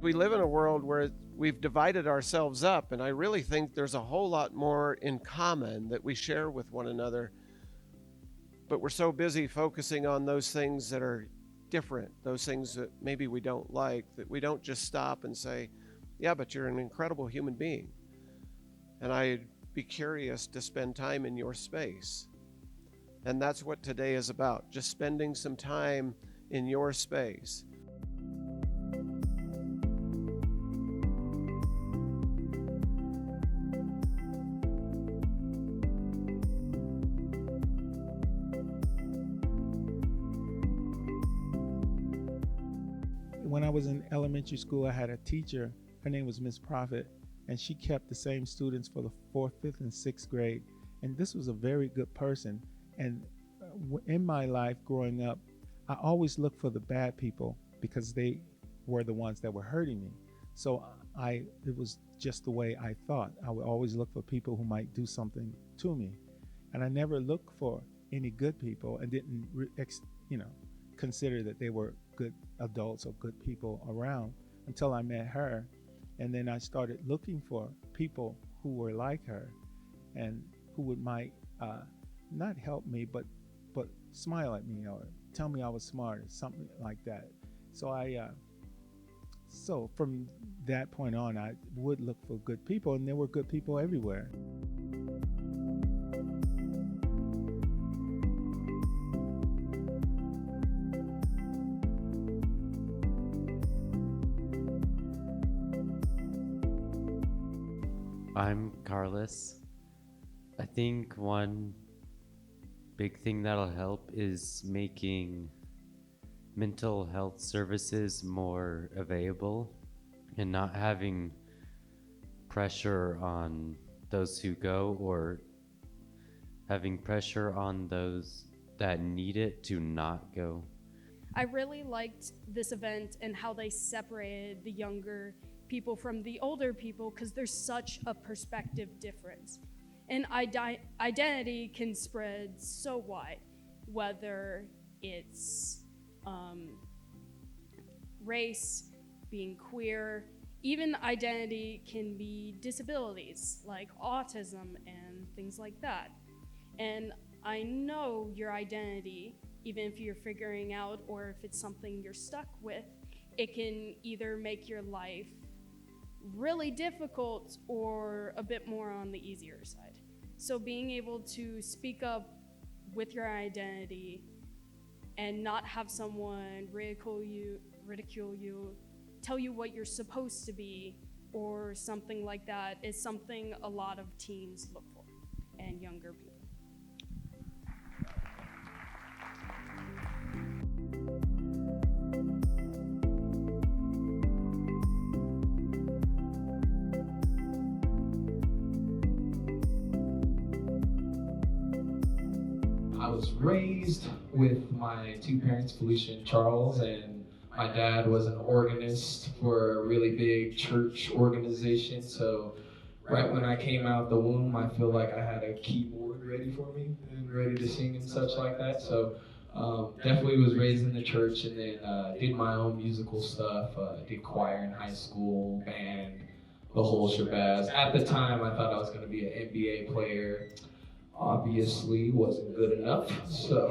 We live in a world where we've divided ourselves up, and I really think there's a whole lot more in common that we share with one another. But we're so busy focusing on those things that are different, those things that maybe we don't like, that we don't just stop and say, yeah, but you're an incredible human being. And I'd be curious to spend time in your space. And that's what today is about, just spending some time in your space. When I was in elementary school, I had a teacher. Her name was Miss Prophet, and she kept the same students for the 4th, 5th, and 6th grade. And this was a very good person. And in my life growing up, I always looked for the bad people because they were the ones that were hurting me. So it was just the way I thought. I would always look for people who might do something to me. And I never looked for any good people and didn't, consider that they were good adults or good people around until I met her. And then I started looking for people who were like her and who might not help me, but smile at me or tell me I was smart or something like that. So from that point on, I would look for good people, and there were good people everywhere. I'm Carlos. I think one big thing that'll help is making mental health services more available and not having pressure on those who go or having pressure on those that need it to not go. I really liked this event and how they separated the younger people from the older people because there's such a perspective difference. And identity can spread so wide, whether it's race, being queer, even identity can be disabilities like autism and things like that. And I know your identity, even if you're figuring out or if it's something you're stuck with, it can either make your life really difficult or a bit more on the easier side. So being able to speak up with your identity and not have someone ridicule you, tell you what you're supposed to be or something like that is something a lot of teens look for and younger people. I was raised with my two parents, Felicia and Charles, and my dad was an organist for a really big church organization. So right when I came out the womb, I feel like I had a keyboard ready for me and ready to sing and such like that. So definitely was raised in the church, and then did my own musical stuff, did choir in high school, band, the whole shabazz. At the time, I thought I was going to be an NBA player. Obviously wasn't good enough, so